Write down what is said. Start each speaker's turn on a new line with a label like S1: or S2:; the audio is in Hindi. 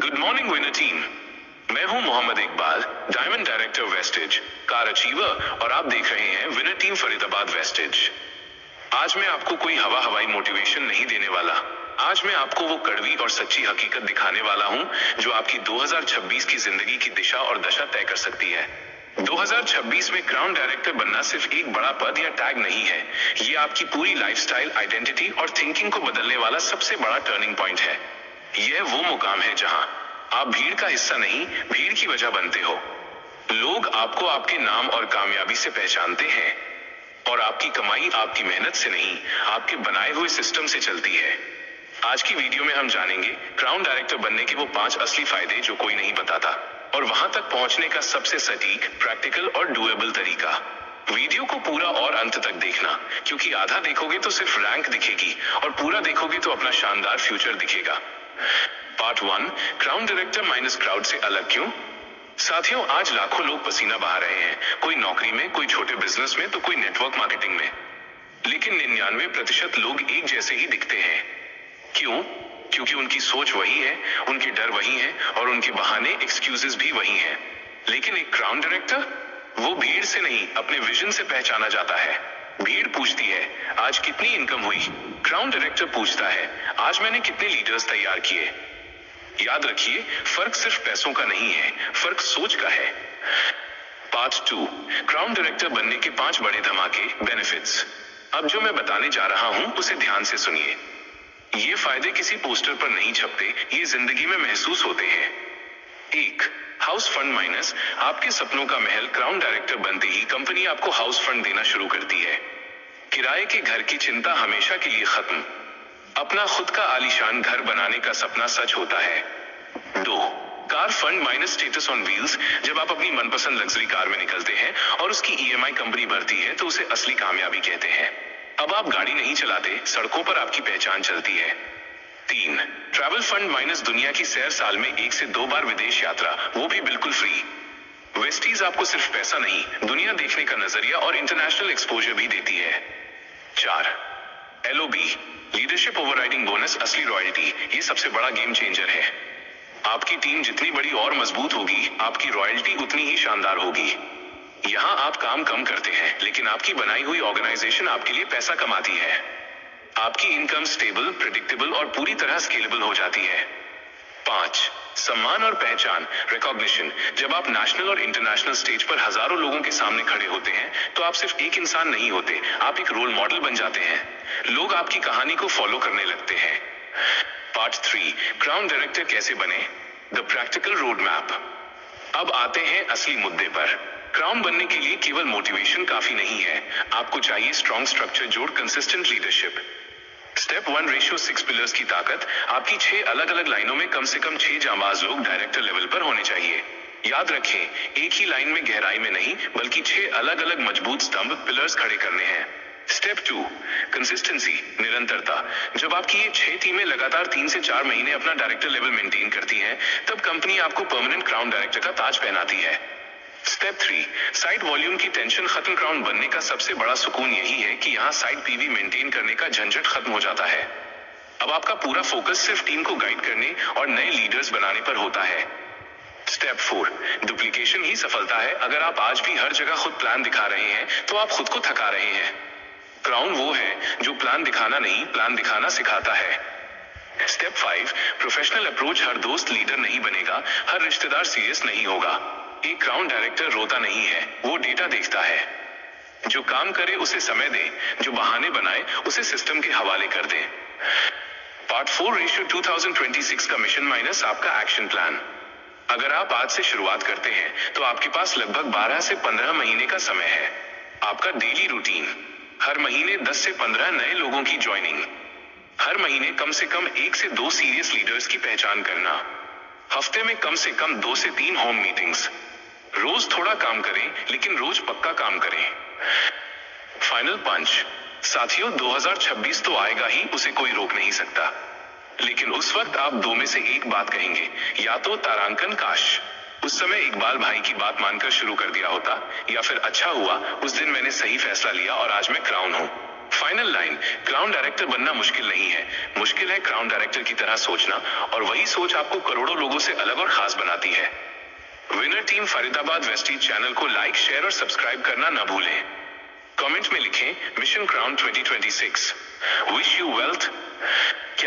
S1: Good morning winner team. मैं हूं Mohammad Iqbal, diamond director wastage, car achiever, और आप देख रहे हैं विनर टीम फरीदाबाद वेस्टेज। आज मैं आपको कोई हवाई मोटिवेशन नहीं देने वाला। आज मैं आपको वो कड़वी और सच्ची हकीकत दिखाने वाला हूं जो आपकी 2026 की जिंदगी की दिशा और दशा तय कर सकती है। 2026 में क्राउन डायरेक्टर बनना सिर्फ एक बड़ा पद या टैग नहीं है, ये आपकी पूरी लाइफस्टाइल, आइडेंटिटी और थिंकिंग को बदलने वाला सबसे बड़ा टर्निंग पॉइंट है। यह वो मुकाम है जहां आप भीड़ का हिस्सा नहीं, भीड़ की वजह बनते हो। लोग आपको आपके नाम और कामयाबी से पहचानते हैं, और आपकी कमाई आपकी मेहनत से नहीं, आपके बनाए हुए सिस्टम से चलती है। आज की वीडियो में हम जानेंगे क्राउन डायरेक्टर बनने के वो 5 असली फायदे जो कोई नहीं बताता, और वहां तक पहुंचने का सबसे सटीक, प्रैक्टिकल और डुएबल तरीका। वीडियो को पूरा और अंत तक देखना, क्योंकि आधा देखोगे तो सिर्फ रैंक दिखेगी और पूरा देखोगे तो अपना शानदार फ्यूचर दिखेगा। Part 1, crown director minus crowd से अलग क्यों। साथियों, आज लाखों लोग पसीना बहा रहे हैं, कोई नौकरी में, कोई छोटे बिजनेस में, तो कोई नेटवर्क मार्केटिंग में। लेकिन 99% लोग एक जैसे ही दिखते हैं। क्यों? क्योंकि उनकी सोच वही है, उनके डर वही है, और उनके बहाने, एक्सक्यूजेस भी वही हैं। लेकिन एक क्राउन डायरेक्टर, वो भीड़ से नहीं, अपने विजन से पहचाना जाता है। भीड़ पूछती है, आज कितनी इनकम हुई? क्राउन डायरेक्टर पूछता है, आज मैंने कितने लीडर्स तैयार किए? याद रखिए, फर्क सिर्फ पैसों का नहीं है, फर्क सोच का है। पार्ट 2, क्राउन डायरेक्टर बनने के 5 बड़े धमाके, बेनिफिट्स। अब जो मैं बताने जा रहा हूं उसे ध्यान से सुनिए। ये फायदे किसी पोस्टर पर नहीं छपते, ये जिंदगी में महसूस होते हैं। 1, हाउस फंड माइनस। आपके सपनों का महल क्राउन डायरेक्टर बनते ही कंपनी आपको हाउस फंड देना शुरू करती है। किराए के घर की चिंता हमेशा के लिए खत्म। अपना खुद का आलीशान घर बनाने का सपना सच होता है। 2, car fund minus status on wheels. जब आप अपनी मनपसंद लग्जरी कार में निकलते हैं और उसकी ईएमआई कंपनी भरती है तो उसे असली कामयाबी कहते हैं। अब आप गाड़ी नहीं चलाते, सड़कों पर आपकी पहचान चलती है। 3, ट्रैवल फंड माइनस दुनिया की सैर, साल में 1 से 2 बार विदेश यात्रा, वो भी बिल्कुल फ्री। वेस्टीज आपको सिर्फ पैसा नहीं, दुनिया देखने का नजरिया और इंटरनेशनल एक्सपोजर भी देती है। 4, एलओबी, लीडरशिप ओवरराइडिंग बोनस, असली रॉयल्टी। ये सबसे बड़ा गेम चेंजर है। आपकी टीम जितनी बड़ी और मजबूत होगी, आपकी रॉयल्टी उतनी ही शानदार होगी। यहाँ आप काम कम करते हैं, लेकिन आपकी बनाई हुई ऑर्गेनाइजेशन आपके लिए पैसा कमाती है। आपकी इनकम स्टेबल, प्रेडिक्टेबल और पूरी तरह स्केलेबल हो जाती है। 5, सम्मान और पहचान, रिकॉग्निशन। जब आप नेशनल और इंटरनेशनल स्टेज पर हजारों लोगों के सामने खड़े होते हैं तो आप सिर्फ एक इंसान नहीं होते, आप एक रोल मॉडल बन जाते हैं। लोग आपकी कहानी को फॉलो करने लगते हैं। पार्ट 3, क्राउन डायरेक्टर कैसे बने, द प्रैक्टिकल रोड मैप। अब आते हैं असली मुद्दे पर। क्राउन बनने के लिए केवल मोटिवेशन काफी नहीं है, आपको चाहिए स्ट्रॉन्ग स्ट्रक्चर जोड़, consistent leadership. Step 1, ratio 6 pillars की ताकत। आपकी 6 अलग अलग लाइनों में कम से कम 6 जांबाज लोग डायरेक्टर लेवल पर होने चाहिए। याद रखें, एक ही लाइन में गहराई में नहीं, बल्कि 6 अलग अलग मजबूत स्तंभ, पिलर्स खड़े करने हैं। स्टेप 2, कंसिस्टेंसी, निरंतरता। जब आपकी ये 6 टीमें लगातार 3 से 4 महीने अपना डायरेक्टर लेवल मेंटेन करती हैं, तब कंपनी आपको परमानेंट क्राउन डायरेक्टर का ताज पहनाती है। स्टेप 3, साइड वॉल्यूम की टेंशन खत्म। क्राउन बनने का सबसे बड़ा सुकून यही है कि यहाँ साइड पीवी मेंटेन करने का झंझट खत्म हो जाता है। अब आपका पूरा फोकस सिर्फ टीम को गाइड करने और नए लीडर्स बनाने पर होता है। स्टेप 4, डुप्लीकेशन ही सफलता है। अगर आप आज भी हर जगह खुद प्लान दिखा रहे हैं तो आप खुद को थका रहे हैं। क्राउन वो है जो प्लान दिखाना नहीं, प्लान दिखाना सिखाता है। Step 5, professional approach. हर दोस्त लीडर नहीं बनेगा, हर रिश्तेदार सीरियस नहीं होगा। एक क्राउन डायरेक्टर रोता नहीं है, वो डेटा देखता है। जो काम करे उसे समय दे, जो बहाने बनाए उसे सिस्टम के हवाले कर दे। पार्ट 4, रेशियो 2026 का मिशन माइनस आपका एक्शन प्लान। अगर आप आज से शुरुआत करते हैं तो आपके पास लगभग 12 से 15 महीने का समय है। आपका डेली रूटीन, हर महीने 10 से 15 नए लोगों की ज्वाइनिंग, हर महीने कम से कम 1 से 2 सीरियस लीडर्स की पहचान करना, हफ्ते में कम से कम 2 से 3 होम मीटिंग्स। रोज थोड़ा काम करें, लेकिन रोज पक्का काम करें। Final punch. साथियों, 2026 तो आएगा ही, उसे कोई रोक नहीं सकता। लेकिन उस वक्त आप 2 में से एक बात कहेंगे, या तो तारांकन काश उस समय इकबाल भाई की बात मानकर शुरू कर दिया होता, या फिर अच्छा हुआ उस दिन मैंने सही फैसला लिया और आज मैं क्राउन हूं। फाइनल लाइन, क्राउन डायरेक्टर बनना मुश्किल नहीं है, मुश्किल है क्राउन डायरेक्टर की तरह सोचना, और वही सोच आपको करोड़ों लोगों से अलग और खास बनाती है। Winner team Faridabad Vestige channel को लाइक, शेयर और सब्सक्राइब करना ना भूलें। कमेंट में लिखें mission crown 2026। Wish you wealth. क्या